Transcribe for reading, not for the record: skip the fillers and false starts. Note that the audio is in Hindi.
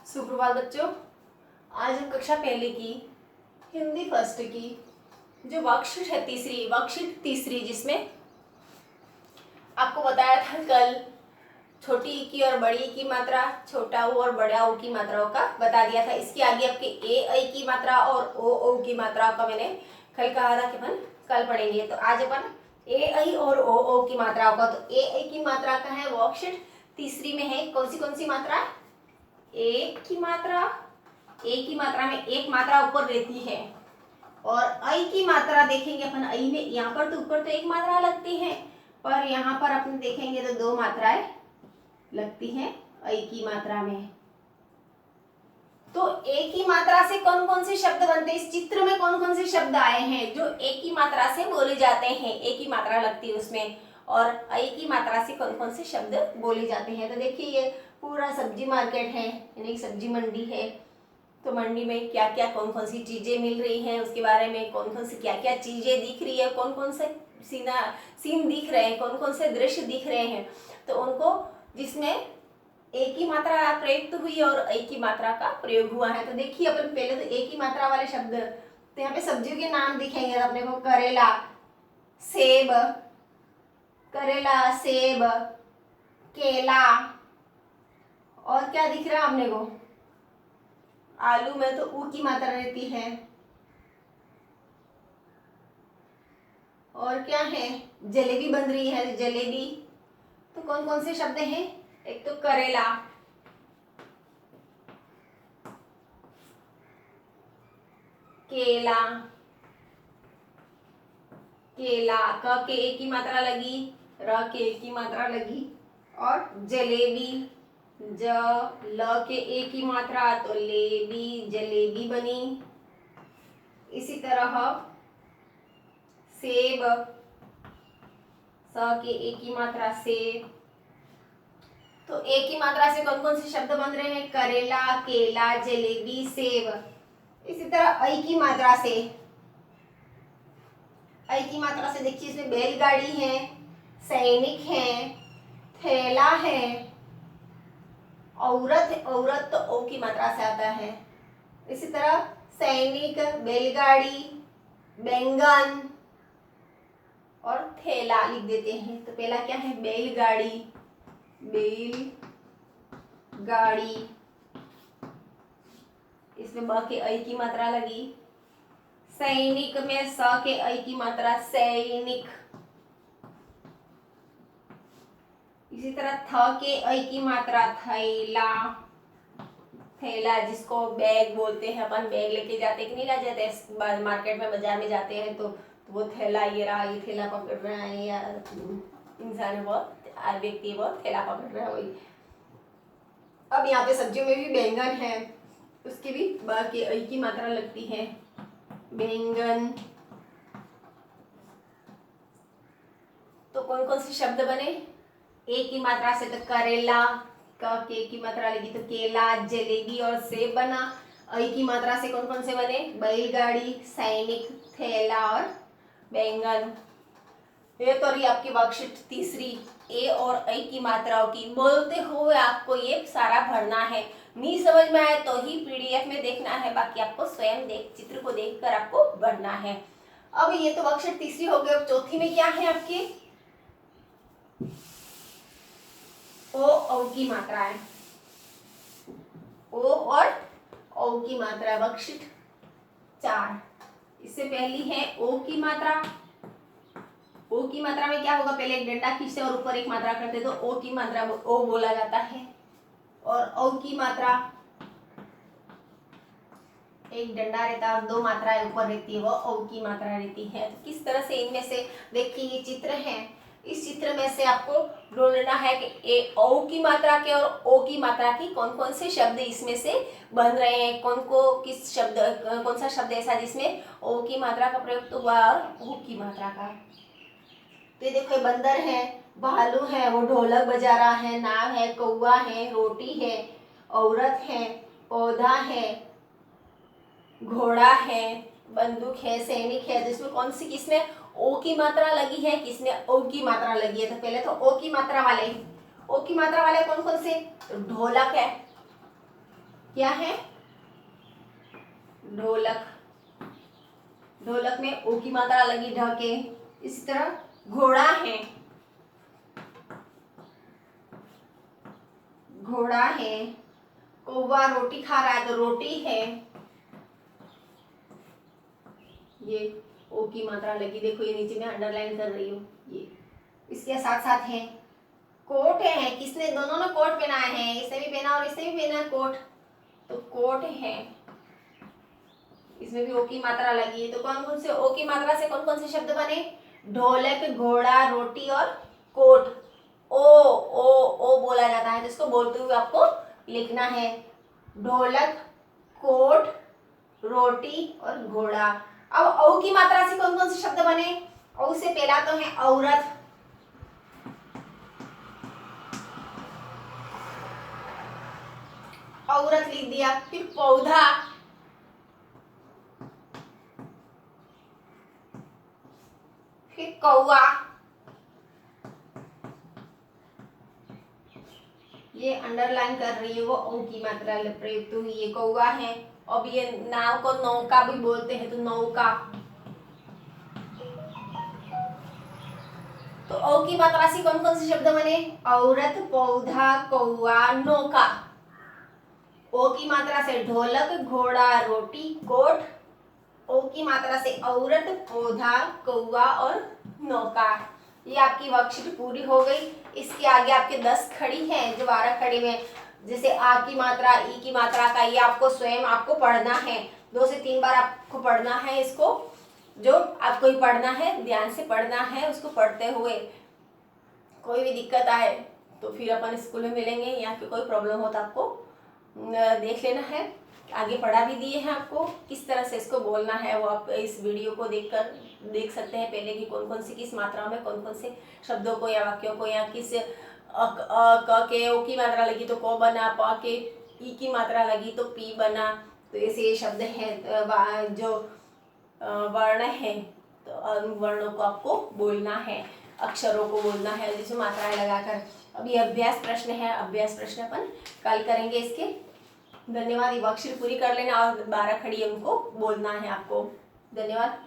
सुप्रभात बच्चों। आज हम कक्षा पहले की हिंदी फर्स्ट की जो वर्कशीट है तीसरी जिसमें आपको बताया था कल छोटी ई की और बड़ी ई की मात्रा, छोटा ऊ और बड़ा ऊ की मात्राओं का बता दिया था। इसके आगे आपके ए ऐ की मात्रा और ओ की मात्रा का मैंने कल कहा था कि अपन कल पढ़ेंगे। तो आज अपन ए ऐ और ओ की मात्राओं का, तो ए ऐ की मात्रा का है वर्कशीट तीसरी में है कौन सी मात्रा? ए की मात्रा में एक मात्रा ऊपर रहती है और ऐ की मात्रा देखेंगे अपन ऐ में, यहाँ पर तो ऊपर तो एक मात्रा लगती है पर यहाँ पर अपन देखेंगे तो दो मात्राएं लगती हैं ऐ की मात्रा में। तो ए की मात्रा से कौन कौन से शब्द बनते हैं? इस चित्र में कौन कौन से शब्द आए हैं जो ए की मात्रा से बोले जाते हैं? ए की मात्रा लगती है उसमें, और ऐ की मात्रा से कौन कौन से शब्द बोले जाते हैं? तो देखिए ये पूरा सब्जी मार्केट है, यानी सब्जी मंडी है। तो मंडी में क्या क्या कौन कौन सी चीजें मिल रही हैं उसके बारे में, कौन कौन सी क्या क्या चीजें दिख रही है, कौन कौन से सीन दिख रहे हैं, कौन कौन से दृश्य दिख रहे हैं, तो उनको जिसमें ए की मात्रा प्रयुक्त हुई और ऐ की मात्रा का प्रयोग हुआ है। तो देखिए अपन पहले तो ए की मात्रा वाले शब्द, तो यहाँ पे सब्जियों के नाम दिखेंगे अपने को, करेला, सेब, केला, और क्या दिख रहा है अपने को? आलू में तो ऊ की मात्रा रहती है। और क्या है? जलेबी बन रही है, जलेबी। तो कौन कौन से शब्द हैं? एक तो करेला, केला, क के ए की मात्रा लगी, र के ए की मात्रा लगी, और जलेबी, ज ल के ए की मात्रा तो लेबी, जलेबी बनी। इसी तरह सेब, स के ए की मात्रा सेब। तो ए की मात्रा से कौन कौन से शब्द बन रहे हैं? करेला, केला, जलेबी, सेब। इसी तरह ऐ की मात्रा से देखिए इसमें बैलगाड़ी है, सैनिक है, थैला है, औरत तो ओ की मात्रा से आता है। इसी तरह सैनिक, बैलगाड़ी, बैंगन और थैला लिख देते हैं। तो पहला क्या है? बैलगाड़ी, इसमें ब के ऐ की मात्रा लगी। सैनिक में स के ऐ की मात्रा सैनिक। इसी तरह थ के ऐ की मात्रा थैला, जिसको बैग बोलते हैं। अपन बैग लेके जाते कि नहीं ले जाते मार्केट में, बाजार में जाते हैं तो वो थैला, ये रहा, ये थैला पकड़ रहा है, या इंसान है वो, व्यक्ति वो थैला पकड़ रहा है, वही। अब यहाँ पे सब्जियों में भी बैंगन है, उसकी भी ब के ऐ की मात्रा लगती है, बैंगन। तो कौन कौन से शब्द बने ए की मात्रा से? तो करेला, क के की मात्रा लगी तो केला, जलेबी और सेब बना। ऐ की मात्रा से कौन कौन से बने? बैलगाड़ी, सैनिक, थैला और बैंगन। ये तो रही आपकी वर्कशीट तीसरी ए और ऐ की मात्राओं की। बोलते हुए आपको ये सारा भरना है, नहीं समझ में आए तो ही पीडीएफ में देखना है, बाकी आपको स्वयं चित्र को देखकर आपको भरना है। अब ये तो वर्कशीट तीसरी हो गई। अब चौथी में क्या है आपकी? ओ की मात्रा है, ओ और औ की मात्रा, वर्कशीट 4। इससे पहली है ओ की मात्रा। ओ की मात्रा में क्या होगा? पहले एक डंडा खींचते और ऊपर एक मात्रा करते तो ओ की मात्रा ओ बोला जाता है। और औ की मात्रा एक डंडा रहता है और दो मात्राएं ऊपर रहती है, वो औ की मात्रा रहती है। तो किस तरह से इनमें से देखिए ये चित्र है, इस चित्र में से आपको ढूंढना है कि औ की मात्रा के और ओ की मात्रा की कौन कौन से शब्द इसमें से बन रहे हैं, कौन सा शब्द ऐसा जिसमें ओ की मात्रा का प्रयोग तो हुआ और ओ की मात्रा का। तो ये देखो बंदर है, भालू है, वो ढोलक बजा रहा है, नाव है, कौवा है, रोटी है, औरत है, पौधा है, घोड़ा है, बंदूक है, सैनिक है। तो इसमें कौन सी, किसमें ओ की मात्रा लगी है, किसमें ओ की मात्रा लगी है? तो पहले तो ओ की मात्रा वाले कौन कौन से? ढोलक है, क्या है? ढोलक। ढोलक में ओ की मात्रा लगी ढ के। इसी तरह घोड़ा है, घोड़ा है। कौवा रोटी खा रहा है तो रोटी है। ये ओ की मात्रा लगी, देखो ये नीचे में अंडरलाइन कर रही हूँ। ये इसके साथ साथ है कोट है। किसने? दोनों ने कोट पहना है, इसने भी पहना और इसने भी पहना कोट, तो कोट है। इसमें भी ओ की मात्रा लगी है। तो कौन कौन से ओ की मात्रा से कौन कौन से शब्द बने? ढोलक, घोड़ा, रोटी और कोट। ओ बोला जाता है, जिसको बोलते हुए आपको लिखना है। ढोलक, कोट, रोटी और घोड़ा। अब औ की मात्रा से कौन कौन से शब्द बने? औ से पहला तो है औरत, औरत लिख दिया। फिर पौधा, फिर कौवा, ये अंडरलाइन कर रही है वो ओ की मात्रा प्रयुक्त हुई। ये कौवा है। अब ये नाव को नौका भी बोलते हैं, तो नौका। तो ओ की मात्रा से कौन कौन से शब्द बने? औरत, पौधा, कौवा, नौका। ओ की मात्रा से ढोलक, घोड़ा, रोटी, कोट। ओ की मात्रा से औरत, पौधा, कौवा और नौका। ये आपकी वर्कशीट पूरी हो गई। इसके आगे आपके 10 खड़ी हैं, जो 12 खड़ी में जैसे आ की मात्रा, ई की मात्रा का, ये आपको स्वयं आपको पढ़ना है। 2 से 3 बार आपको पढ़ना है इसको। जो आपको ही पढ़ना है, ध्यान से पढ़ना है। उसको पढ़ते हुए कोई भी दिक्कत आए तो फिर अपन स्कूल में मिलेंगे, या फिर कोई प्रॉब्लम हो तो आपको देख लेना है। आगे पढ़ा भी दिए हैं आपको, किस तरह से इसको बोलना है वो आप इस वीडियो को देखकर देख सकते हैं पहले कि कौन कौन सी किस मात्रा में कौन कौन से शब्दों को या वाक्यों को, या किस क के ओ की मात्रा लगी तो को बना, प के ई की मात्रा लगी तो पी बना। तो ऐसे ये शब्द हैं जो वर्ण है, तो अनुवर्णों को आपको बोलना है, अक्षरों को बोलना है जिसमें मात्राएं लगाकर। अब ये अभ्यास प्रश्न है, अभ्यास प्रश्न अपन कल करेंगे इसके। धन्यवाद। ये वर्कशीट पूरी कर लेना और 12 खड़ी उनको बोलना है आपको। धन्यवाद।